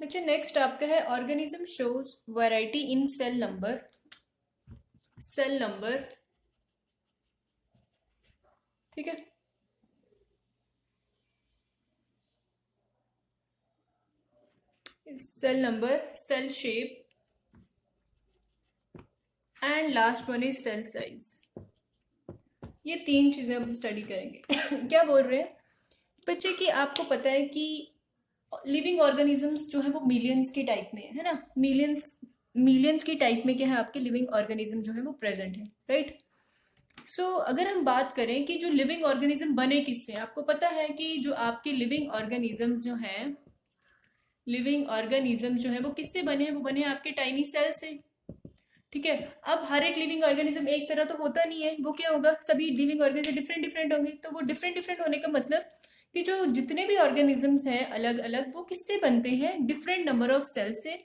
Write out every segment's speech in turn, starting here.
बच्चे नेक्स्ट आपका है organism shows variety in cell number. ठीक है, cell number, cell shape and last one is cell size. ये तीन चीजें हम स्टडी करेंगे। क्या बोल रहे हैं बच्चे कि आपको पता है कि लिविंग ऑर्गेनिजम्स जो है वो मिलियंस की टाइप में है ना, मिलियंस की टाइप में क्या है आपके लिविंग ऑर्गेनिज्म जो है वो प्रेजेंट है, राइट। सो अगर हम बात करें कि जो लिविंग ऑर्गेनिज्म बने किससे, आपको पता है कि जो आपके लिविंग ऑर्गेनिजम्स जो हैं, लिविंग ऑर्गेनिज्म जो है वो किससे बने हैं, वो बने हैं आपके टाइनी सेल से। ठीक है, अब हर एक लिविंग ऑर्गेनिज्म एक तरह तो होता नहीं है, वो क्या होगा, सभी लिविंग ऑर्गेनिज्म डिफरेंट डिफरेंट होंगे। तो वो डिफरेंट डिफरेंट होने का मतलब कि जो जितने भी ऑर्गेनिजम्स हैं अलग अलग, वो किससे बनते हैं, डिफरेंट नंबर ऑफ सेल से।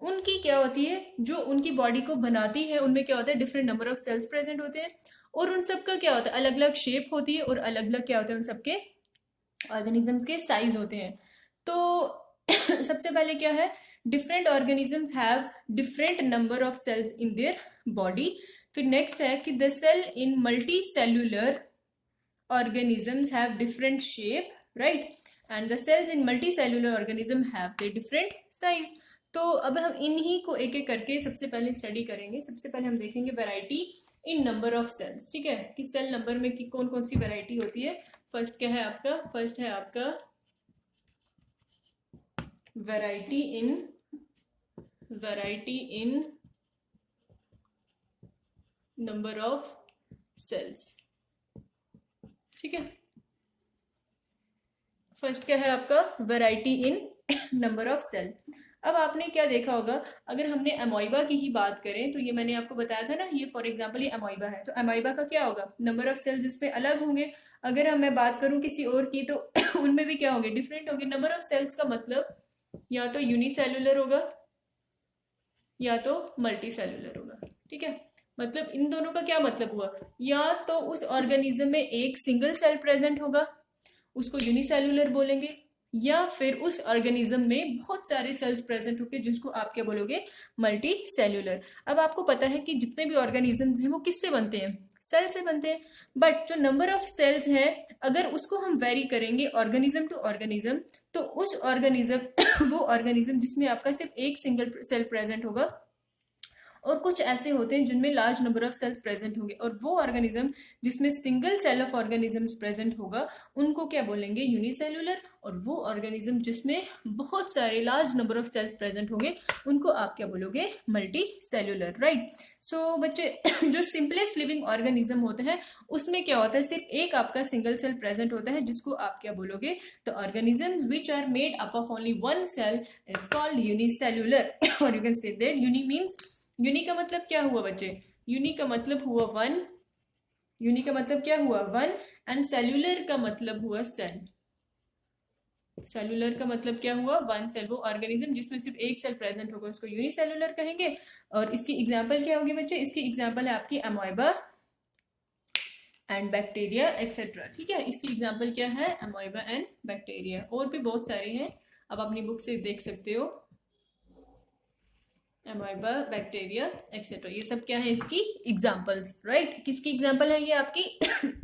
उनकी क्या होती है, जो उनकी बॉडी को बनाती है, उनमें क्या होता है, different number of cells present होते हैं। और उन सबका क्या होता है, अलग अलग शेप होती है और अलग अलग क्या होता है, उन सबके ऑर्गेनिजम्स के साइज होते हैं। तो सबसे पहले क्या है, different organisms have different number of cells in their body. फिर नेक्स्ट है कि the cell in multicellular organisms have different shape, right, and the cells in multicellular organism have their different size। तो अब हम इन्हीं को एक एक करके सबसे पहले स्टडी करेंगे। सबसे पहले हम देखेंगे variety in number of cells. ठीक है, कि सेल नंबर में कि कौन कौन सी वैरायटी होती है। फर्स्ट क्या है आपका, फर्स्ट है आपका variety in number of cells. ठीक है, फर्स्ट क्या है आपका variety in number of cell. अब आपने क्या देखा होगा, अगर हमने अमोइबा की ही बात करें तो ये मैंने आपको बताया था ना, ये फॉर एग्जांपल ये अमोइबा है, तो अमोइबा का क्या होगा, नंबर ऑफ सेल्स इसमें अलग होंगे। अगर हम मैं बात करूं किसी और की तो उनमें भी क्या होंगे, डिफरेंट होंगे। नंबर ऑफ सेल्स का मतलब या तो यूनिसेल्युलर होगा या तो मल्टी सेल्युलर होगा। ठीक है, मतलब इन दोनों का क्या मतलब हुआ, या तो उस ऑर्गेनिज्म में एक सिंगल सेल प्रेजेंट होगा, उसको यूनिसेल्युलर बोलेंगे, या फिर उस ऑर्गेनिज्म में बहुत सारे सेल्स प्रेजेंट होंगे जिसको आप क्या बोलोगे, मल्टी सेल्युलर। अब आपको पता है कि जितने भी ऑर्गेनिजम्स हैं वो किससे बनते हैं, सेल से बनते हैं। बट जो नंबर ऑफ सेल्स है, अगर उसको हम वेरी करेंगे ऑर्गेनिज्म टू ऑर्गेनिज्म, तो उस ऑर्गेनिज्म वो ऑर्गेनिज्म जिसमें आपका सिर्फ एक सिंगल सेल प्रेजेंट होगा, और कुछ ऐसे होते हैं जिनमें large number of cells present होंगे, और वो ऑर्गेनिज्म जिसमें single cell of organisms present होगा उनको क्या बोलेंगे, यूनिसेल्युलर। और वो ऑर्गेनिज्म जिसमें बहुत सारे large number of cells present होंगे उनको आप क्या बोलोगे, मल्टी सेल्युलर, राइट। सो बच्चे जो सिंपलेस्ट लिविंग ऑर्गेनिज्म होते हैं उसमें क्या होता है, सिर्फ एक आपका सिंगल सेल प्रेजेंट होता है जिसको आप क्या बोलोगे, the organisms which are made up of only one cell is called unicellular. और you can say that uni means, uni का मतलब क्या हुआ बच्चे, यूनी का मतलब हुआ वन, यूनी का मतलब क्या हुआ, वन। एंड सेल्यूलर का मतलब हुआ सेल, सेल्यूलर का मतलब क्या हुआ, वन सेल। वो ऑर्गेनिज्म जिसमें सिर्फ एक सेल प्रेजेंट होगा उसको यूनिसेल्यूलर कहेंगे। और इसकी एग्जांपल क्या होगी बच्चे, इसकी एग्जांपल है आपकी अमोइबा एंड बैक्टीरिया एक्सेट्रा। ठीक है, इसकी एग्जांपल क्या है, अमोइबा एंड बैक्टीरिया। और भी बहुत सारे हैं, आप अपनी बुक से देख सकते हो, अमोइबा, बैक्टीरिया एक्सेट्रा, ये सब क्या है इसकी एग्जांपल्स, राइट। किसकी एग्जांपल है ये आपकी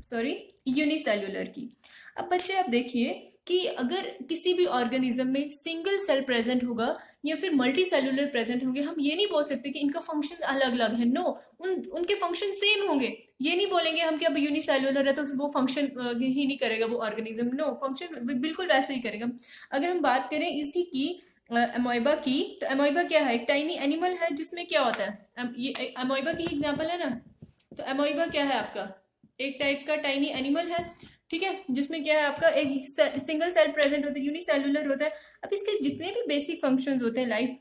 सॉरी, यूनिसेल्युलर की। अब बच्चे आप देखिए कि अगर किसी भी ऑर्गेनिज्म में सिंगल सेल प्रेजेंट होगा या फिर मल्टी सेल्युलर प्रेजेंट होंगे, हम ये नहीं बोल सकते कि इनका फंक्शन अलग अलग है। नो, उनके फंक्शन सेम होंगे। ये नहीं बोलेंगे हम कि अब यूनिसेल्युलर है तो वो फंक्शन ही नहीं करेगा वो ऑर्गेनिज्म, नो, फंक्शन बिल्कुल वैसे ही करेगा। अगर हम बात करें इसी की अमोइबा की, तो अमोइबा क्या है, एक टाइनी एनिमल है जिसमें क्या होता है, ये अमोइबा की एग्जांपल है ना। तो अमोइबा क्या है आपका, एक टाइप का टाइनी एनिमल है। ठीक है, जिसमें क्या है आपका एक सिंगल सेल प्रेजेंट होता है, यूनिसेल्युलर होता है। अब इसके जितने भी बेसिक फंक्शंस होते हैं लाइफ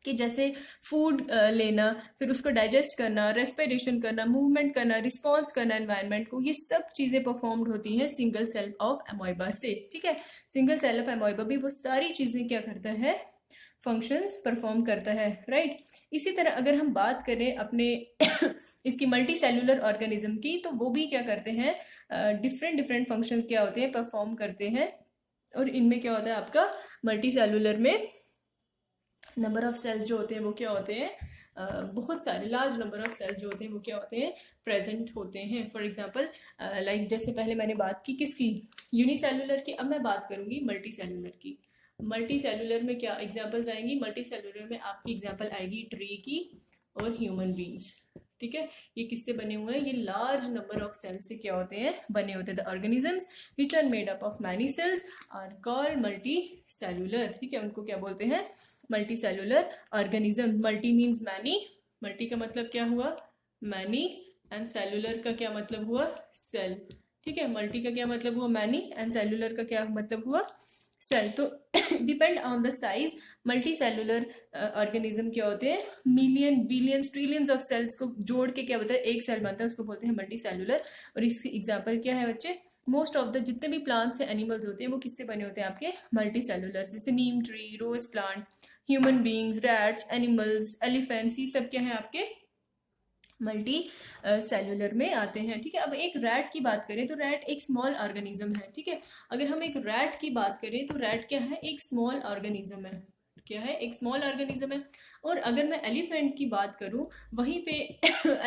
कि जैसे फूड लेना, फिर उसको डाइजेस्ट करना, रेस्पिरेशन करना, मूवमेंट करना, रिस्पॉन्स करना एनवायरनमेंट को, ये सब चीज़ें परफॉर्म्ड होती हैं सिंगल सेल ऑफ अमोइबा से। ठीक है, सिंगल सेल ऑफ अमोइबा भी वो सारी चीज़ें क्या करता है, फंक्शंस परफॉर्म करता है, राइट। इसी तरह अगर हम बात करें अपने इसकी मल्टी सेल्युलर ऑर्गेनिज्म की, तो वो भी क्या करते हैं, डिफरेंट डिफरेंट फंक्शंस क्या होते हैं, परफॉर्म करते हैं। और इनमें क्या होता है आपका मल्टी सेल्युलर में नंबर ऑफ सेल्स जो होते हैं वो क्या होते हैं, बहुत सारे लार्ज नंबर ऑफ सेल्स जो होते हैं वो क्या होते हैं, प्रेजेंट होते हैं। फॉर एग्जांपल लाइक जैसे पहले मैंने बात की किसकी, यूनिसेलुलर की, अब मैं बात करूंगी मल्टी सेलुलर की। मल्टी सेलुलर में क्या एग्जांपल्स आएंगी, मल्टी सेलुलर में आपकी एग्जांपल आएगी ट्री की और ह्यूमन बींग्स। ठीक है, ये किससे बने हुए हैं, ये लार्ज नंबर ऑफ सेल्स से क्या होते हैं, बने होते हैं। The organisms which are made up of many cells are called multicellular. ठीक है, उनको क्या बोलते हैं, multicellular organism. Multi means many, multi का मतलब क्या हुआ, मैनी, एंड सेलुलर का क्या मतलब हुआ, सेल। ठीक है, मल्टी का क्या मतलब हुआ, मैनी, एंड सेलुलर का क्या मतलब हुआ, सेल। तो depend on the size multicellular organism क्या होते हैं, million billions trillions of cells को जोड़ के क्या होता है एक सेल बनता है, उसको बोलते हैं मल्टी सेलुलर। और इसकी एग्जांपल क्या है बच्चे, मोस्ट ऑफ द जितने भी प्लांट्स या एनिमल्स होते हैं वो किससे बने होते हैं आपके, मल्टी सेलुलर। जैसे neem tree, rose plant, human beings, rats, animals, elephants, ये सब क्या है आपके मल्टी सेलुलर में आते हैं। ठीक है, अब एक रैट की बात करें तो रैट एक स्मॉल ऑर्गेनिज्म है। ठीक है, अगर हम एक रैट की बात करें तो रैट क्या है, एक स्मॉल ऑर्गेनिज्म है। क्या है, एक स्मॉल ऑर्गेनिज्म है। और अगर मैं एलिफेंट की बात करूं वहीं पे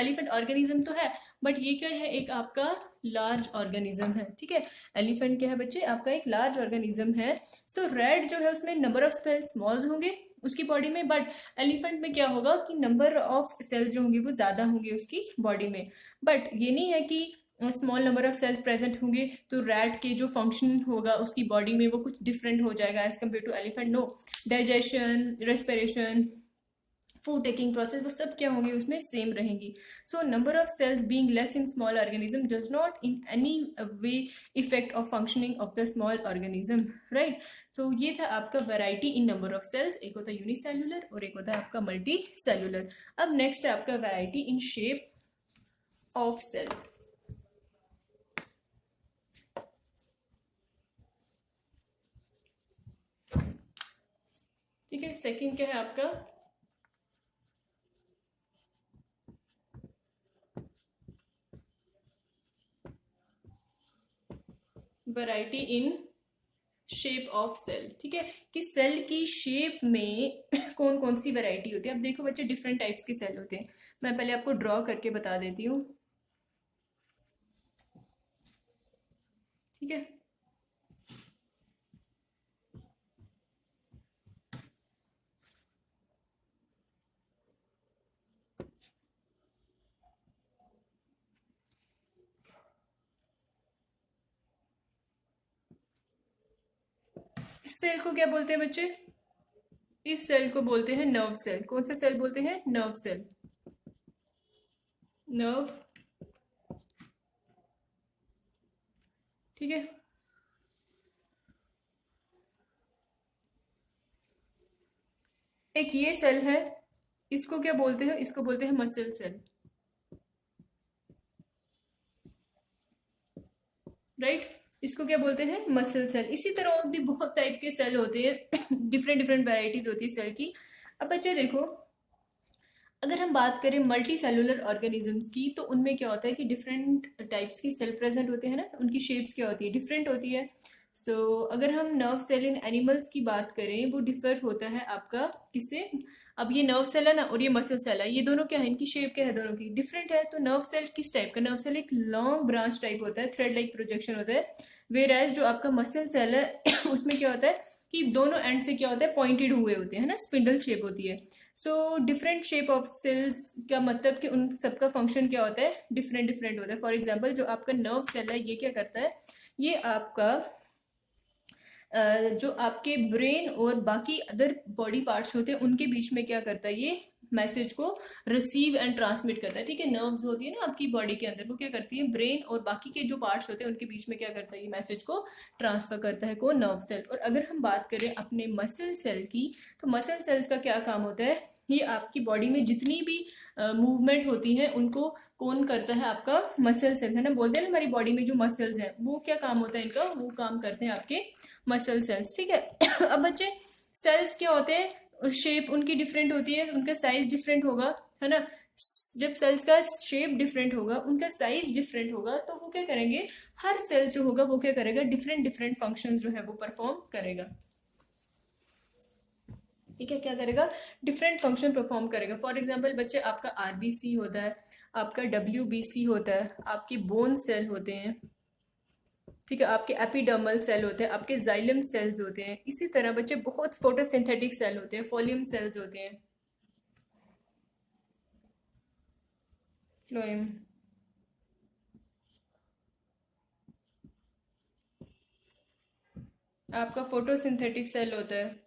एलिफेंट ऑर्गेनिज्म तो है बट ये क्या है, एक आपका लार्ज ऑर्गेनिज्म है। ठीक है, एलिफेंट क्या है बच्चे, आपका एक लार्ज ऑर्गेनिज्म है। सो रैट जो है उसमें नंबर ऑफ सेल्स स्मॉल्स होंगे उसकी बॉडी में, बट एलिफेंट में क्या होगा कि नंबर ऑफ सेल्स जो होंगे वो ज्यादा होंगे उसकी बॉडी में। बट ये नहीं है कि small number of cells present होंगे तो रैट के जो फंक्शन होगा उसकी बॉडी में वो कुछ डिफरेंट हो जाएगा as compared to elephant. No, digestion, respiration, food taking process वो सब क्या होंगी उसमें सेम रहेंगी। So number of cells being less in small organism does not in any way effect of functioning of the small organism, right. तो ये था आपका variety in number of cells, एक होता है यूनिसेलुलर और एक होता है आपका मल्टी सेलुलर। अब नेक्स्ट है आपका variety in shape of cell. ठीक है, सेकंड क्या है आपका, variety in shape of cell. ठीक है, कि सेल की शेप में कौन कौन सी वैरायटी होती है। अब देखो बच्चे, डिफरेंट टाइप्स के सेल होते हैं, मैं पहले आपको ड्रॉ करके बता देती हूँ। ठीक है, इस सेल को क्या बोलते हैं बच्चे, इस सेल को बोलते हैं नर्व सेल। कौन सा सेल बोलते हैं, नर्व सेल, नर्व। ठीक है, एक ये सेल है, इसको क्या बोलते हैं, इसको बोलते हैं मसल सेल, राइट। इसको क्या बोलते हैं, मसल सेल। इसी तरह और भी बहुत टाइप के सेल होते हैं डिफरेंट डिफरेंट वैरायटीज होती है सेल की। अब बच्चे देखो, अगर हम बात करें मल्टी सेलुलर ऑर्गेनिजम्स की तो उनमें क्या होता है कि डिफरेंट टाइप्स की सेल प्रेजेंट होते हैं ना, उनकी शेप्स क्या होती है, डिफरेंट होती है। अगर हम नर्व सेल इन एनिमल्स की बात करें वो डिफर होता है आपका किससे, अब ये नर्व सेल है ना और ये मसल सेल है, ये दोनों क्या है, इनकी शेप क्या है, दोनों की डिफरेंट है। तो नर्व सेल किस टाइप का, नर्व सेल एक लॉन्ग ब्रांच टाइप होता है, थ्रेड लाइक प्रोजेक्शन होता है। वेर एज जो आपका मसल सेल है उसमें क्या होता है कि दोनों एंड से क्या होता है, पॉइंटेड हुए होते हैं ना, स्पिंडल शेप होती है। डिफरेंट शेप ऑफ सेल्स का मतलब कि उन सबका फंक्शन क्या होता है, डिफरेंट डिफरेंट होता है। फॉर एग्जाम्पल जो आपका नर्व सेल है ये क्या करता है, ये आपका जो आपके ब्रेन और बाकी अदर बॉडी पार्ट्स होते हैं उनके बीच में क्या करता है, ये मैसेज को रिसीव एंड ट्रांसमिट करता है। ठीक है, नर्व्स होती है ना आपकी बॉडी के अंदर, वो क्या करती है, ब्रेन और बाकी के जो पार्ट्स होते हैं उनके बीच में क्या करता है, ये मैसेज को ट्रांसफर करता है, को नर्व सेल। और अगर हम बात करें अपने मसल सेल की तो मसल सेल्स का क्या काम होता है, ये आपकी बॉडी में जितनी भी मूवमेंट होती है उनको कौन करता है, आपका मसल सेल्स है ना। बोलते हैं ना हमारी बॉडी में जो मसल्स हैं वो क्या काम होता है इनका, वो काम करते हैं आपके मसल सेल्स। ठीक है अब बच्चे, सेल्स क्या होते हैं, शेप उनकी डिफरेंट होती है, उनका साइज डिफरेंट होगा, है ना। जब सेल्स का शेप डिफरेंट होगा, उनका साइज डिफरेंट होगा, तो वो क्या करेंगे, हर सेल जो होगा वो क्या करेगा, डिफरेंट डिफरेंट फंक्शन जो है वो परफॉर्म करेगा। ठीक है, क्या करेगा, डिफरेंट फंक्शन परफॉर्म करेगा। फॉर एग्जांपल बच्चे, आपका आरबीसी होता है, आपका डब्ल्यूबीसी होता है, आपकी बोन सेल होते हैं, ठीक है, आपके एपिडर्मल सेल होते हैं, आपके जाइलम सेल्स होते हैं। इसी तरह बच्चे बहुत फोटोसिंथेटिक सेल होते हैं, फोलियम सेल्स होते हैं, फ्लोएम, आपका फोटोसिंथेटिक सेल होता है,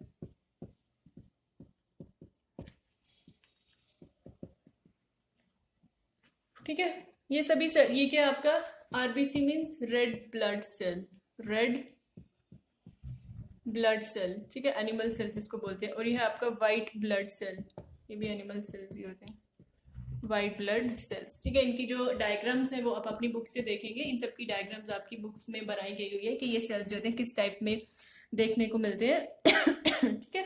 ठीक है। ये सभी सेल, ये क्या आपका RBC means red blood cell, red blood cell, ठीक है, एनिमल सेल जिसको बोलते हैं। और ये है आपका वाइट ब्लड सेल, ये भी एनिमल सेल्स ही होते हैं, वाइट ब्लड सेल्स, ठीक है। इनकी जो डायग्राम्स है वो आप अपनी बुक से देखेंगे, इन सब की डायग्राम्स आपकी बुक्स में बनाई गई हुई है कि ये सेल्स जो हैं किस टाइप में देखने को मिलते हैं, ठीक है।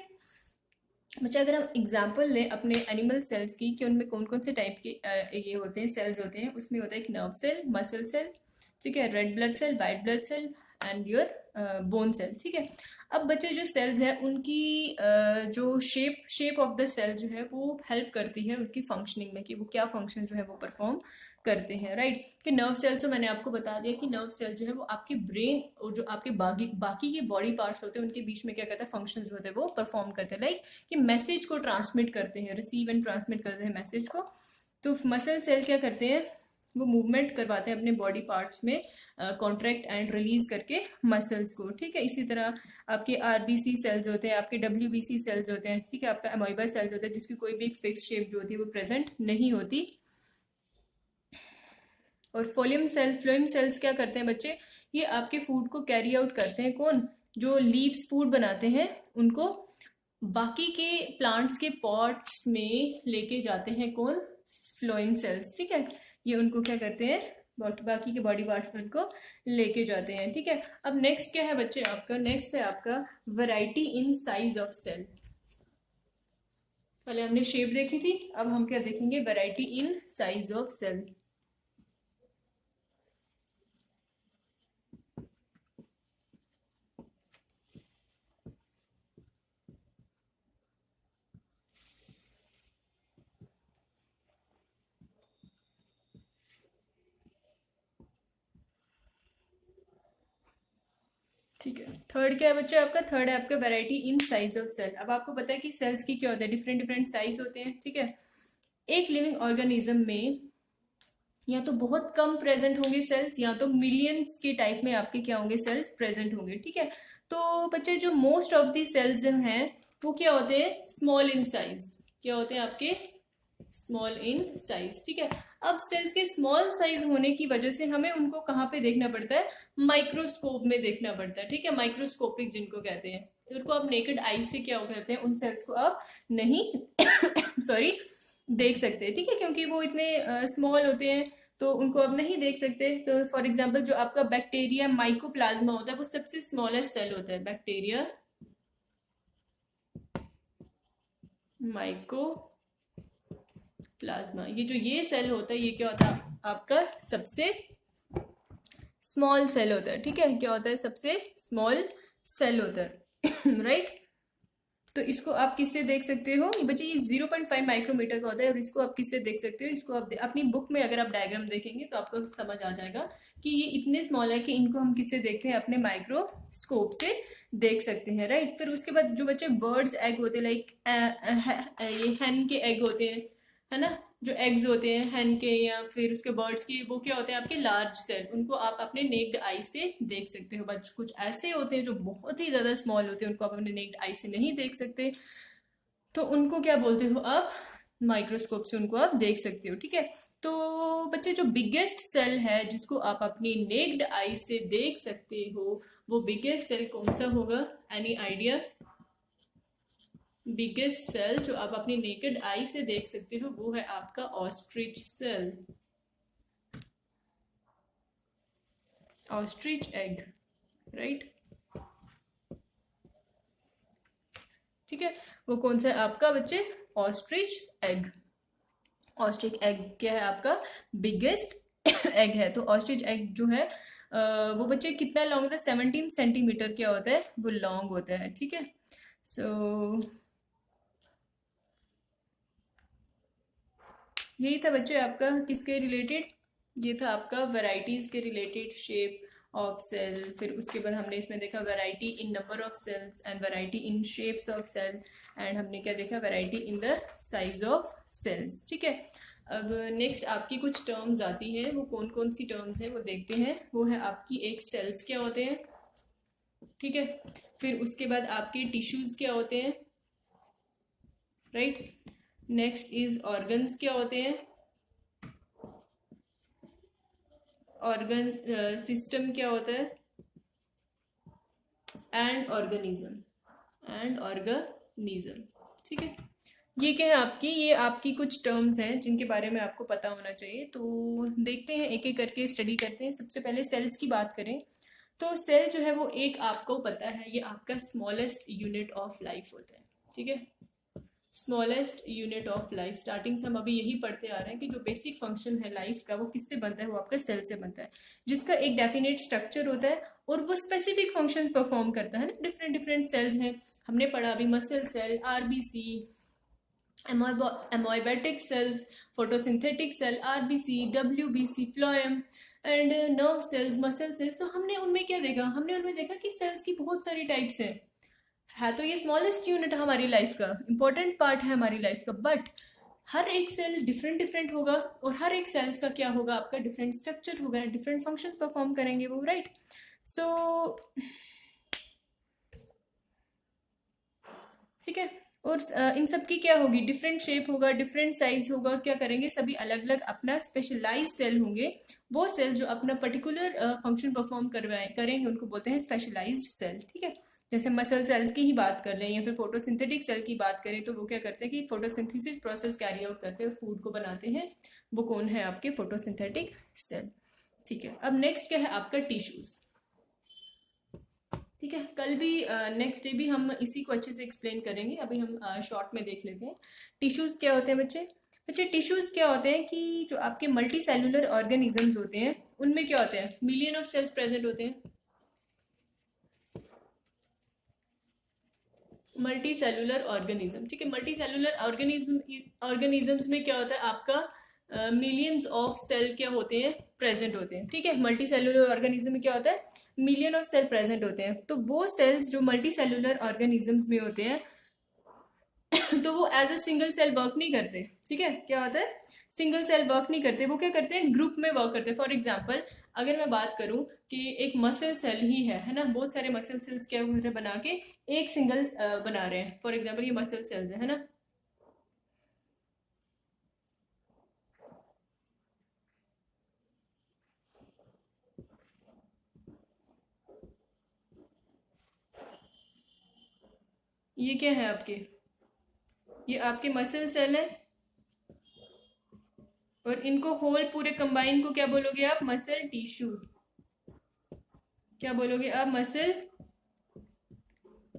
बच्चा, अगर हम एग्जाम्पल लें अपने एनिमल सेल्स की कि उनमें कौन कौन से टाइप के ये होते हैं, सेल्स होते हैं, उसमें होता है एक नर्व सेल, मसल सेल, ठीक है, red blood cell, white blood cell and your bone cell, ठीक है। अब बच्चे जो सेल्स हैं उनकी जो शेप ऑफ द सेल जो है वो हेल्प करती है उनकी फंक्शनिंग में, कि वो क्या फंक्शन जो है वो परफॉर्म करते हैं, राइट। कि नर्व सेल तो मैंने आपको बता दिया कि नर्व सेल जो है वो आपके ब्रेन और जो आपके बाकी के बॉडी पार्ट्स होते हैं उनके बीच में क्या करता है, फंक्शन जो होते हैं वो परफॉर्म करते हैं, लाइक कि मैसेज को ट्रांसमिट करते हैं, रिसीव एंड ट्रांसमिट करते हैं मैसेज को। तो मसल सेल क्या करते हैं, वो मूवमेंट करवाते हैं अपने बॉडी पार्ट्स में, कॉन्ट्रैक्ट एंड रिलीज करके मसल्स को, ठीक है। इसी तरह आपके आरबीसी सेल्स होते हैं, आपके डब्ल्यूबीसी सेल्स होते हैं, ठीक है, आपका अमोइबा सेल्स होता है जिसकी कोई भी एक फिक्स शेप जो होती है वो प्रेजेंट नहीं होती। और फ्लोएम सेल्स क्या करते हैं बच्चे, ये आपके फूड को कैरी आउट करते हैं, कौन, जो लीव्स फूड बनाते हैं उनको बाकी के प्लांट्स के पॉट्स में लेके जाते हैं, कौन, फ्लोएम सेल्स, ठीक है। ये उनको क्या करते हैं, बाकी के बॉडी पार्ट्स में उनको लेके जाते हैं, ठीक है। अब नेक्स्ट क्या है बच्चे, आपका नेक्स्ट है आपका variety in size of cell. पहले हमने शेप देखी थी, अब हम क्या देखेंगे, variety in size of cell. ठीक है, थर्ड क्या है बच्चे आपका, थर्ड है आपका variety in size of cell. अब आपको पता है कि सेल्स की क्या होता है, डिफरेंट डिफरेंट साइज होते हैं, ठीक है। एक लिविंग ऑर्गेनिज्म में या तो बहुत कम प्रेजेंट होंगे सेल्स, या तो मिलियंस के टाइप में आपके क्या होंगे, सेल्स प्रेजेंट होंगे, ठीक है। तो बच्चे जो मोस्ट ऑफ दी सेल्स जो हैं वो क्या होते हैं, स्मॉल इन साइज, क्या होते हैं आपके, स्मॉल इन साइज, ठीक है। अब सेल्स के स्मॉल साइज होने की वजह से हमें उनको कहाँ पे देखना पड़ता है, माइक्रोस्कोप में देखना पड़ता है, ठीक है, माइक्रोस्कोपिक जिनको कहते हैं। उनको आप नेकेड आई से क्या कहते हैं, उन सेल्स को आप नहीं सॉरी देख सकते, ठीक है, क्योंकि वो इतने स्मॉल होते हैं तो उनको आप नहीं देख सकते। तो फॉर एग्जाम्पल जो आपका बैक्टीरिया माइकोप्लाज्मा होता है वो सबसे स्मॉलेस्ट सेल होता है, बैक्टीरिया माइको प्लाज्मा, ये जो ये सेल होता है ये क्या होता है आपका सबसे स्मॉल सेल होता है, ठीक है, क्या होता है, सबसे स्मॉल सेल होता है राइट। तो इसको आप किससे देख सकते हो बच्चे, ये 0.5 माइक्रोमीटर का होता है, और इसको आप किससे देख सकते हो, इसको आप अपनी बुक में अगर आप डायग्राम देखेंगे तो आपको समझ आ जाएगा कि ये इतने स्मॉल है कि इनको हम किससे देखते हैं, अपने माइक्रोस्कोप से देख सकते हैं, राइट। फिर उसके बाद जो बच्चे बर्ड्स एग होते हैं, लाइक ये हैन के एग होते हैं, है ना, जो एग्स होते हैं हैन के या फिर उसके बर्ड्स के, वो क्या होते हैं आपके लार्ज सेल, उनको आप अपने नेक्ड आई से देख सकते हो। बट कुछ ऐसे होते हैं जो बहुत ही ज्यादा स्मॉल होते हैं, उनको आप अपने नेक्ड आई से नहीं देख सकते, तो उनको क्या बोलते हो आप, माइक्रोस्कोप से उनको आप देख सकते हो, ठीक है। तो बच्चे जो बिगेस्ट सेल है जिसको आप अपनी नेक्ड आई से देख सकते हो, वो बिगेस्ट सेल कौन सा होगा, एनी आइडिया, बिगेस्ट सेल जो आप अपनी नेकेड आई से देख सकते हो वो है आपका ostrich cell, ostrich egg, right, ठीक है। वो कौन सा है आपका बच्चे, ऑस्ट्रिच एग। ऑस्ट्रिच एग क्या है आपका, बिगेस्ट एग है। तो ऑस्ट्रिच एग जो है वो बच्चे कितना लॉन्ग होता है, 17 सेंटीमीटर क्या होता है वो लॉन्ग होता है, ठीक है। सो यही था बच्चे आपका किसके रिलेटेड, ये था आपका वैरायटीज के रिलेटेड, शेप ऑफ सेल। फिर उसके बाद हमने इसमें देखा variety in number of cells and variety in shapes of cell, and हमने क्या देखा, variety in the size of cells. ठीक है, अब नेक्स्ट आपकी कुछ टर्म्स आती हैं, वो कौन कौन सी टर्म्स हैं वो देखते हैं। वो है आपकी एक सेल्स क्या होते हैं, ठीक है, फिर उसके बाद आपके टिश्यूज क्या होते हैं, राइट, नेक्स्ट इज ऑर्गन्स क्या होते हैं, ऑर्गन सिस्टम क्या होता है, एंड ऑर्गेनिज्म। ठीक है, ये क्या है आपकी, ये आपकी कुछ टर्म्स हैं जिनके बारे में आपको पता होना चाहिए। तो देखते हैं, एक एक करके स्टडी करते हैं। सबसे पहले सेल्स की बात करें तो सेल जो है वो एक, आपको पता है, ये आपका स्मॉलेस्ट यूनिट ऑफ लाइफ होता है। ठीक है, smallest unit of life, starting से हम अभी यही पढ़ते आ रहे हैं कि जो बेसिक फंक्शन है लाइफ का वो किससे बनता है, वो आपका सेल से बनता है, जिसका एक डेफिनेट स्ट्रक्चर होता है और वो स्पेसिफिक फंक्शन परफॉर्म करता है ना। डिफरेंट डिफरेंट सेल्स हैं, हमने पढ़ा अभी muscle cell, RBC, amoeboid cells, photosynthetic cell, RBC, WBC, phloem and nerve cells, muscle cells. तो हमने उनमें क्या देखा, हमने उनमें देखा कि सेल्स की बहुत सारी टाइप्स हैं। है तो ये स्मॉलेस्ट यूनिट हमारी लाइफ का इंपॉर्टेंट पार्ट है हमारी लाइफ का, बट हर एक सेल डिफरेंट डिफरेंट होगा और हर एक सेल्स का क्या होगा, आपका डिफरेंट स्ट्रक्चर होगा, डिफरेंट फंक्शंस परफॉर्म करेंगे वो, राइट। सो ठीक है, और इन सब की क्या होगी, डिफरेंट शेप होगा, डिफरेंट साइज होगा, और क्या करेंगे, सभी अलग अलग अपना स्पेशलाइज सेल होंगे। वो सेल जो अपना पर्टिकुलर फंक्शन परफॉर्म करेंगे उनको बोलते हैं स्पेशलाइज्ड सेल। ठीक है, जैसे मसल सेल्स की ही बात कर लें या फिर फोटोसिंथेटिक सेल की बात करें तो वो क्या करते हैं कि फोटोसिंथेसिस प्रोसेस कैरी आउट करते हैं, फूड को बनाते हैं, वो कौन है, आपके फोटोसिंथेटिक सेल। ठीक है, अब नेक्स्ट क्या है आपका टिश्यूज। ठीक है, कल भी नेक्स्ट डे भी हम इसी को अच्छे से एक्सप्लेन करेंगे, अभी हम शॉर्ट में देख लेते हैं। टिश्यूज क्या होते हैं बच्चे, बच्चे टिश्यूज क्या होते हैं कि जो आपके मल्टी सेलुलर ऑर्गेनिजम्स होते हैं उनमें क्या होते हैं, मिलियन ऑफ सेल्स प्रेजेंट होते हैं। मल्टी सेलुलर ऑर्गेनिज्म, ठीक है, मल्टी सेलुलर ऑर्गेनिजम्स में क्या होता है आपका, मिलियंस ऑफ सेल क्या होते हैं, प्रेजेंट होते हैं। ठीक है, मल्टी सेलुलर ऑर्गेनिज्म में क्या होता है, मिलियन ऑफ सेल प्रेजेंट होते हैं। तो वो सेल्स जो मल्टी सेलुलर ऑर्गेनिजम्स में होते हैं तो वो as a single cell work नहीं करते। ठीक है, क्या होता है, सिंगल सेल वर्क नहीं करते, वो क्या करते हैं, ग्रुप में वर्क करते हैं। फॉर एग्जाम्पल अगर मैं बात करूं कि एक मसल सेल ही है ना, बहुत सारे मसल सेल्स क्या बना के एक सिंगल बना रहे हैं, फॉर एग्जाम्पल ये मसल सेल्स है ना। ये क्या है आपके, ये आपके मसल सेल है, और इनको होल पूरे कंबाइन को क्या बोलोगे आप, मसल टिश्यू। क्या बोलोगे आप, मसल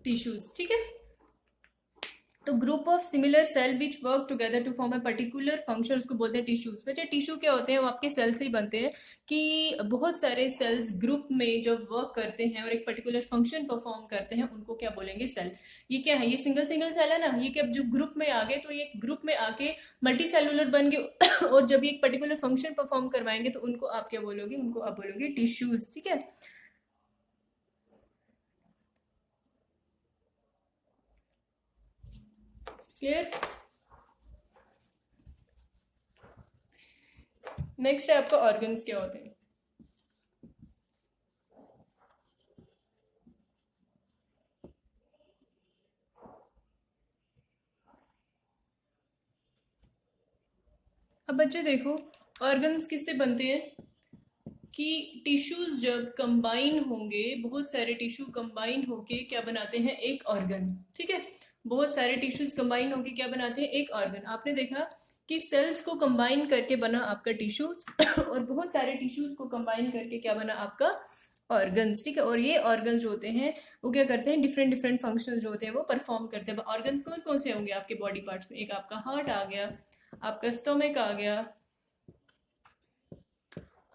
टिश्यूज। ठीक है, तो group of similar cell which work together to form a particular function, उसको बोलते हैं टिश्यूज। वैसे टिश्यू क्या होते हैं, वो आपके सेल से ही बनते हैं कि बहुत सारे सेल्स ग्रुप में जब वर्क करते हैं और एक पर्टिकुलर फंक्शन परफॉर्म करते हैं, उनको क्या बोलेंगे, सेल। ये क्या है, ये सिंगल सिंगल सेल है ना, ये क्या जब ग्रुप में आ गए तो ये ग्रुप में आके मल्टी सेलुलर बन गए और जब ये एक पर्टिकुलर फंक्शन परफॉर्म करवाएंगे तो उनको आप क्या बोलोगे, उनको आप बोलोगे टिश्यूज। ठीक है, क्लियर। नेक्स्ट है आपका ऑर्गन्स क्या होते हैं। अब बच्चे देखो, ऑर्गन्स किससे बनते हैं कि टिश्यूज जब कंबाइन होंगे, बहुत सारे टिश्यू कंबाइन होके क्या बनाते हैं, एक ऑर्गन। ठीक है, बहुत सारे टिश्यूज कंबाइन होके क्या बनाते हैं, एक ऑर्गन। आपने देखा कि सेल्स को कंबाइन करके बना आपका टिश्यूज और बहुत सारे टिश्यूज को कंबाइन करके क्या बना आपका ऑर्गन्स। ठीक है, और ये ऑर्गन्स जो होते हैं वो क्या करते हैं, डिफरेंट डिफरेंट फंक्शंस जो होते हैं वो परफॉर्म करते हैं। ऑर्गन्स कौन कौन से होंगे आपके बॉडी पार्ट्स में, एक आपका हार्ट आ गया, आपका स्टोमक आ गया,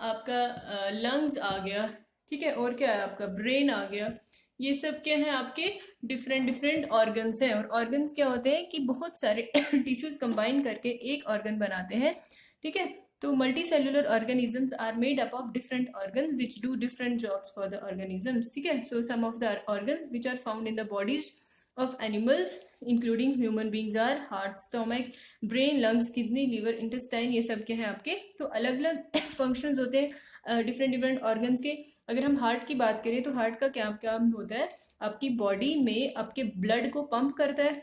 आपका लंग्स आ गया, ठीक है, और क्या है आपका ब्रेन आ गया। ये सब क्या है आपके डिफरेंट डिफरेंट ऑर्गन्स हैं। और ऑर्गन्स क्या होते हैं कि बहुत सारे टिश्यूज कंबाइन करके एक ऑर्गन बनाते हैं ठीक है। तो multicellular organisms are made up of different organs which do different jobs for the organisms, ठीक है। So some of the organs which are found in the bodies of animals including human beings are heart, stomach, brain, lungs, kidney, liver, intestine, ये सब क्या है आपके, तो अलग अलग फंक्शंस होते हैं डिफरेंट डिफरेंट ऑर्गन्स के। अगर हम हार्ट की बात करें तो हार्ट का क्या काम होता है, आपकी बॉडी में आपके ब्लड को पंप करता है।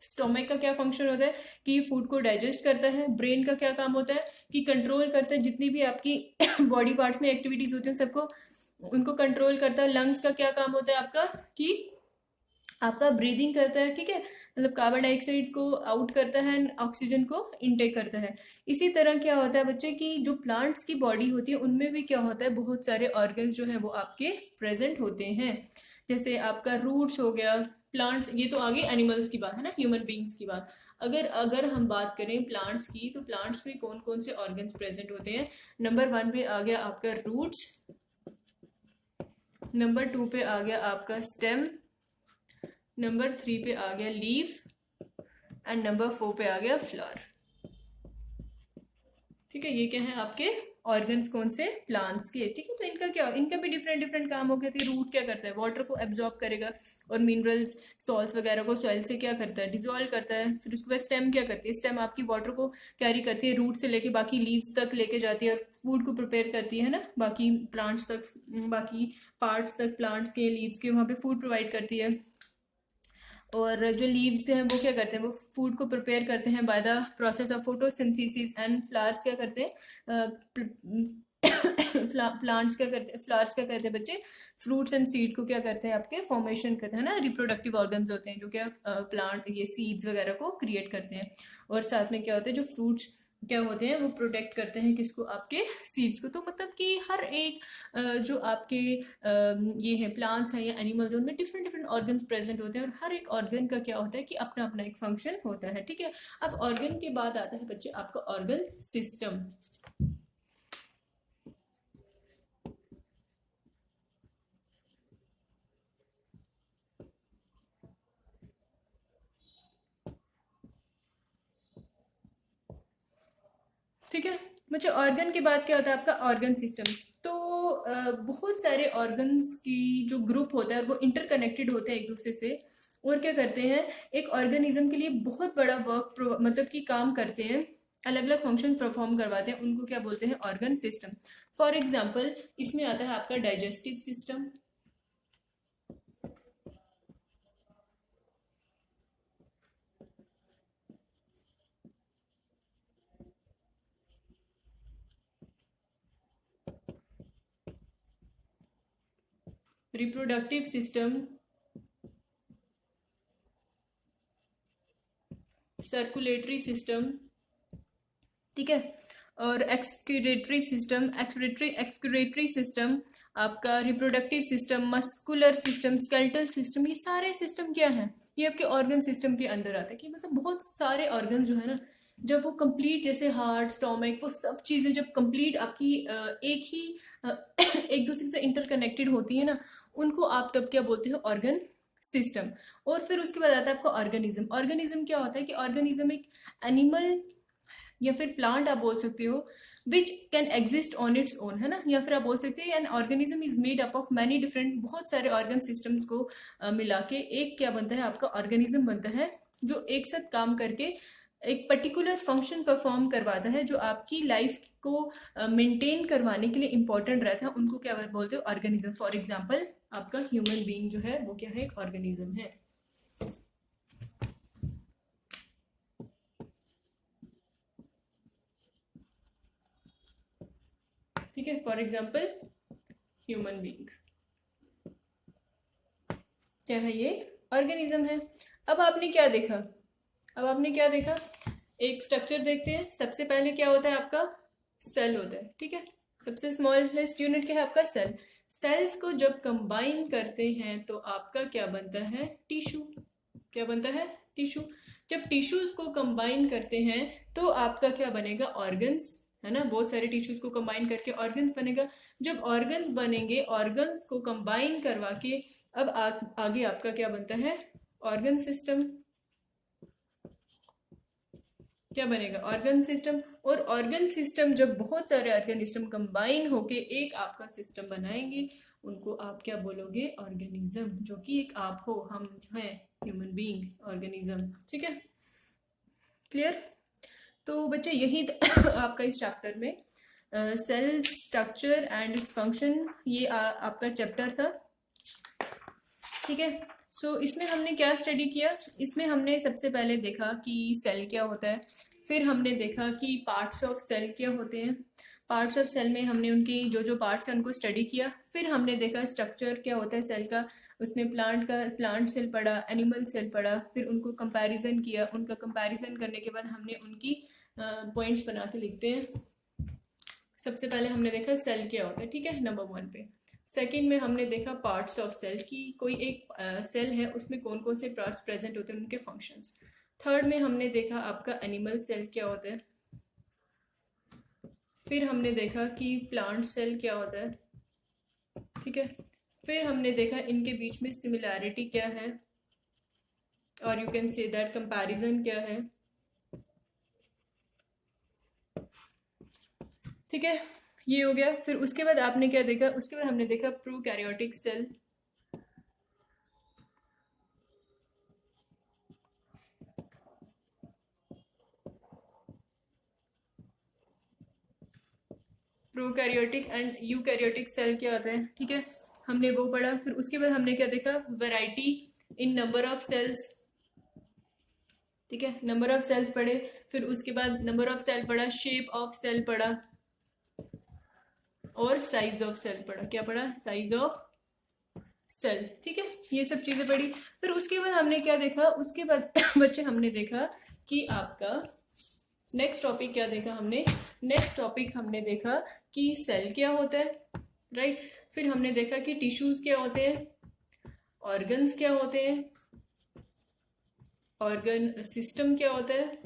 स्टोमक का क्या फंक्शन होता है कि फूड को डाइजेस्ट करता है। ब्रेन का क्या काम होता है कि कंट्रोल करता है जितनी भी आपकी बॉडी पार्ट्स में एक्टिविटीज होती हैं सबको, उनको कंट्रोल करता है। लंग्स का क्या काम होता है आपका कि आपका ब्रीदिंग करता है, ठीक है, मतलब कार्बन डाइऑक्साइड को आउट करता है, ऑक्सीजन को इनटेक करता है। इसी तरह क्या होता है बच्चे की जो प्लांट्स की बॉडी होती है उनमें भी क्या होता है, बहुत सारे ऑर्गन्स जो है वो आपके प्रेजेंट होते हैं। जैसे आपका रूट्स हो गया, प्लांट्स, ये तो आगे एनिमल्स की बात है ना, ह्यूमन बींग्स की बात। अगर अगर हम बात करें प्लांट्स की, तो प्लांट्स में कौन कौन से ऑर्गन्स प्रेजेंट होते हैं। नंबर 1 पे आ गया आपका रूट्स, नंबर 2 पे आ गया आपका स्टेम, नंबर 3 पे आ गया लीफ, एंड नंबर 4 पे आ गया फ्लावर, ठीक है। ये क्या है आपके ऑर्गन्स, कौन से, प्लांट्स के, ठीक है। तो इनका क्या, इनका भी डिफरेंट डिफरेंट काम हो गया कि रूट क्या करता है, वाटर को एब्जॉर्ब करेगा और मिनरल्स, सॉल्ट्स वगैरह को सॉइल से क्या करता है, डिजोल्व करता है। फिर उसके बाद स्टेम क्या करती है, स्टेम आपकी वाटर को कैरी करती है, रूट से लेके बाकी लीव्स तक लेके जाती है और फूड को प्रिपेयर करती है ना, बाकी प्लांट्स तक, बाकी पार्ट्स तक प्लांट्स के, लीव्स के, वहाँ पे फूड प्रोवाइड करती है। और जो लीव्स हैं वो क्या करते हैं, वो फूड को प्रिपेयर करते हैं by the process of photosynthesis. And flowers क्या करते हैं, प्लांट्स क्या करते हैं, फ्लावर्स क्या करते हैं बच्चे, फ्रूट्स एंड सीड को क्या करते हैं आपके, फॉर्मेशन करते हैं ना, रिप्रोडक्टिव ऑर्गन्स होते हैं जो क्या प्लांट ये सीड्स वगैरह को क्रिएट करते हैं। और साथ में क्या होता है, जो फ्रूट्स क्या होते हैं वो प्रोटेक्ट करते हैं किसको, आपके सीड्स को। तो मतलब कि हर एक जो आपके ये है प्लांट्स हैं या एनिमल्स हैं, उनमें डिफरेंट डिफरेंट ऑर्गन्स प्रेजेंट होते हैं और हर एक ऑर्गन का क्या होता है कि अपना अपना एक फंक्शन होता है, ठीक है। अब ऑर्गन के बाद आता है बच्चे आपका ऑर्गन सिस्टम। ठीक है बच्चे, ऑर्गन के बाद क्या होता है आपका ऑर्गन सिस्टम। तो बहुत सारे ऑर्गन्स की जो ग्रुप होता है वो इंटरकनेक्टेड होते हैं एक दूसरे से, और क्या करते हैं, एक ऑर्गेनिज्म के लिए बहुत बड़ा वर्क मतलब कि काम करते हैं, अलग अलग फंक्शन परफॉर्म करवाते हैं, उनको क्या बोलते हैं, ऑर्गन सिस्टम। फॉर एग्जाम्पल इसमें आता है आपका digestive system, reproductive system, circulatory system, ठीक है, और एक्सक्रीटरी सिस्टम, एक्सक्रीटरी सिस्टम, आपका reproductive system, muscular system, skeletal system, ये सारे सिस्टम क्या है, ये आपके ऑर्गन सिस्टम के अंदर आते हैं। कि मतलब बहुत सारे ऑर्गन जो है ना, जब वो कंप्लीट, जैसे हार्ट, स्टोमक, वो सब चीजें जब कंप्लीट आपकी एक ही एक दूसरे से इंटरकनेक्टेड होती है ना, उनको आप तब क्या बोलते हो, ऑर्गन सिस्टम। और फिर उसके बाद आता है आपका ऑर्गेनिज्म। ऑर्गेनिज्म क्या होता है कि ऑर्गेनिज्म एक एनिमल या फिर प्लांट आप बोल सकते हो, which can exist on its own, है ना, या फिर आप बोल सकते हैं an organism is made up of many different, बहुत सारे ऑर्गन सिस्टम्स को मिला के एक क्या बनता है, आपका ऑर्गेनिज्म बनता है, जो एक साथ काम करके एक पर्टिकुलर फंक्शन परफॉर्म करवाता है, जो आपकी लाइफ को मेंटेन करवाने के लिए इंपॉर्टेंट रहता है, उनको क्या बोलते हो, ऑर्गेनिज्म। फॉर एग्जाम्पल आपका ह्यूमन बीइंग जो है वो क्या है, एक ऑर्गेनिज्म है। ठीक है, फॉर एग्जाम्पल ह्यूमन बीइंग क्या है, ये ऑर्गेनिज्म है। अब आपने क्या देखा, अब आपने क्या देखा, एक स्ट्रक्चर देखते हैं। सबसे पहले क्या होता है आपका, सेल होता है, ठीक है। सबसे स्मॉलेस्ट यूनिट क्या है आपका, सेल। सेल्स को जब कंबाइन करते हैं तो आपका क्या बनता है, टिश्यू। क्या बनता है, टिश्यू। जब टिश्यूज को कंबाइन करते हैं तो आपका क्या बनेगा, ऑर्गन्स, है ना, बहुत सारे टिश्यूज को कंबाइन करके ऑर्गन्स बनेगा। जब ऑर्गन्स बनेंगे, ऑर्गन्स को कंबाइन करवा के अब आगे आपका क्या बनता है, ऑर्गन सिस्टम, क्या बनेगा, ऑर्गन सिस्टम। और ऑर्गन सिस्टम, जब बहुत सारे ऑर्गन सिस्टम कंबाइन होके एक आपका सिस्टम बनाएंगे, उनको आप क्या बोलोगे, ऑर्गेनिज्म। जो कि एक आप हो, हम हैं ह्यूमन बीइंग, ऑर्गेनिज्म। ठीक है, क्लियर। तो बच्चे यही आपका इस चैप्टर में cell structure and its function, ये आपका चैप्टर था। ठीक है, सो इसमें हमने क्या स्टडी किया, इसमें हमने सबसे पहले देखा कि सेल क्या होता है, फिर हमने देखा कि पार्ट्स ऑफ सेल क्या होते हैं, पार्ट्स ऑफ सेल में हमने उनकी जो जो पार्ट्स हैं उनको स्टडी किया, फिर हमने देखा स्ट्रक्चर क्या होता है सेल का, उसमें प्लांट सेल पढ़ा, एनिमल सेल पढ़ा, फिर उनको कंपैरिजन किया, उनका कंपैरिजन करने के बाद हमने उनकी पॉइंट्स बना के लिखते हैं। सबसे पहले हमने देखा सेल क्या होता है, ठीक है, नंबर 1 पे। सेकंड में हमने देखा पार्ट्स ऑफ सेल की कोई एक सेल है उसमें कौन कौन से पार्ट्स प्रेजेंट होते हैं, उनके फंक्शंस। थर्ड में हमने देखा आपका एनिमल सेल क्या होता है। फिर हमने देखा कि प्लांट सेल क्या होता है, ठीक है। फिर हमने देखा इनके बीच में सिमिलैरिटी क्या है, और you can say that comparison क्या है, ठीक है, ये हो गया। फिर उसके बाद आपने क्या देखा, उसके बाद हमने देखा prokaryotic cell, prokaryotic and eukaryotic cell क्या होता है, ठीक है, हमने वो पढ़ा। फिर उसके बाद हमने क्या देखा, variety in number of cells, ठीक है, नंबर ऑफ सेल्स पढ़े। फिर उसके बाद नंबर ऑफ सेल पढ़ा, शेप ऑफ सेल पढ़ा, और साइज ऑफ सेल पढ़ा। क्या पढ़ा, साइज ऑफ सेल, ठीक है, ये सब चीजें पढ़ी। फिर उसके बाद हमने क्या देखा, उसके बाद बच्चे हमने देखा कि आपका नेक्स्ट टॉपिक क्या देखा हमने, नेक्स्ट टॉपिक हमने देखा कि सेल क्या होता है, राइट। फिर हमने देखा कि टिश्यूज क्या होते हैं, ऑर्गन्स क्या होते हैं, ऑर्गन सिस्टम क्या होता है,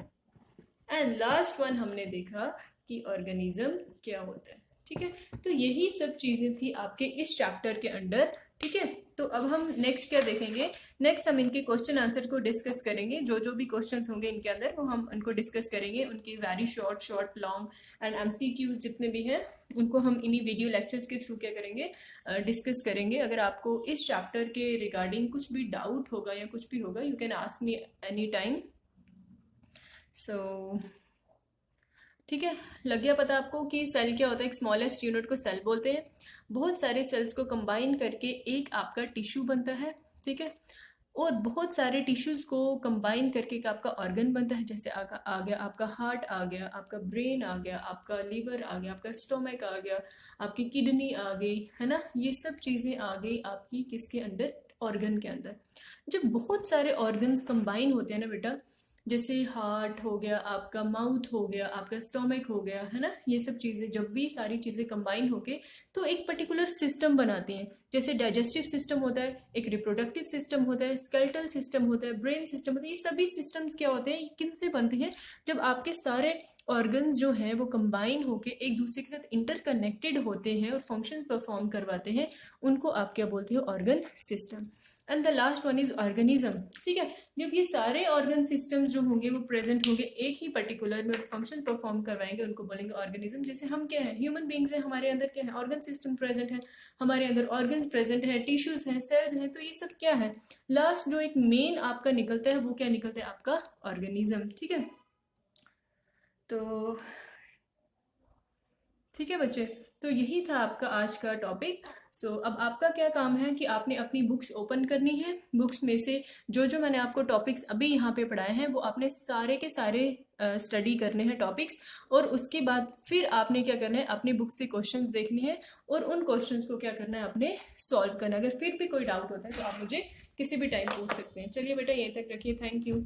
एंड लास्ट वन हमने देखा कि ऑर्गेनिज्म क्या होता है, ठीक है। तो यही सब चीजें थी आपके इस चैप्टर के अंडर, ठीक है। तो अब हम नेक्स्ट क्या देखेंगे, नेक्स्ट हम इनके क्वेश्चन आंसर को डिस्कस करेंगे। जो जो भी क्वेश्चंस होंगे इनके अंदर वो हम उनको डिस्कस करेंगे, उनकी very short short long and MCQs जितने भी हैं उनको हम इन्हीं वीडियो लेक्चर्स के थ्रू क्या करेंगे, डिस्कस करेंगे। अगर आपको इस चैप्टर के रिगार्डिंग कुछ भी डाउट होगा या कुछ भी होगा, you can ask me any time. So ठीक है, लग गया पता आपको कि सेल क्या होता है। एक स्मॉलेस्ट यूनिट को सेल बोलते हैं। बहुत सारे सेल्स को कंबाइन करके एक आपका टिश्यू बनता है, ठीक है। और बहुत सारे टिश्यूज को कंबाइन करके एक आपका ऑर्गन बनता है। जैसे आ गया आपका हार्ट, आ गया आपका ब्रेन, आ गया आपका लीवर, आ गया आपका स्टोमक, आ गया आपकी किडनी, आ गई, है ना। ये सब चीज़ें आ गई आपकी किसके अंदर, ऑर्गन के अंदर। जब बहुत सारे ऑर्गन्स कंबाइन होते हैं ना बेटा, जैसे हार्ट हो गया आपका, माउथ हो गया आपका, स्टोमक हो गया, है ना, ये सब चीज़ें जब भी सारी चीज़ें कंबाइन होके तो एक पर्टिकुलर सिस्टम बनाती हैं। जैसे डाइजेस्टिव सिस्टम होता है, एक रिप्रोडक्टिव सिस्टम होता है, स्केलेटल सिस्टम होता है, ब्रेन सिस्टम होता है। ये सभी सिस्टम्स क्या होते हैं, किन से बनते हैं, जब आपके सारे ऑर्गन्स जो हैं वो कंबाइन होके एक दूसरे के साथ इंटरकनेक्टेड होते हैं और फंक्शन परफॉर्म करवाते हैं, उनको आप क्या बोलते हो, organ system. And the last one is organism, ठीक है। जब ये सारे ऑर्गन सिस्टम्स जो होंगे वो प्रेजेंट होंगे एक ही पर्टिकुलर में फंक्शन परफॉर्म करवाएंगे, उनको बोलेंगे ऑर्गेनिज्म। जैसे हम क्या है, ह्यूमन बींग्स हैं, हमारे अंदर क्या है, ऑर्गन सिस्टम प्रेजेंट है, हमारे अंदर ऑर्गन्स प्रेजेंट है, टिश्यूज हैं, सेल्स हैं। तो ये सब क्या है, लास्ट जो एक मेन आपका निकलता है वो क्या निकलता है, आपका ऑर्गेनिज्म, ठीक है। तो ठीक है बच्चे, तो यही था आपका आज का टॉपिक। सो अब आपका क्या काम है कि आपने अपनी बुक्स ओपन करनी है। बुक्स में से जो जो मैंने आपको टॉपिक्स अभी यहाँ पे पढ़ाए हैं वो आपने सारे के सारे स्टडी करने हैं टॉपिक्स, और उसके बाद फिर आपने क्या करना है, अपनी बुक से क्वेश्चंस देखने हैं और उन क्वेश्चंस को क्या करना है, आपने सॉल्व करना है। अगर फिर भी कोई डाउट होता है तो आप मुझे किसी भी टाइम पूछ सकते हैं। चलिए बेटा, यहीं तक रखिए, थैंक यू।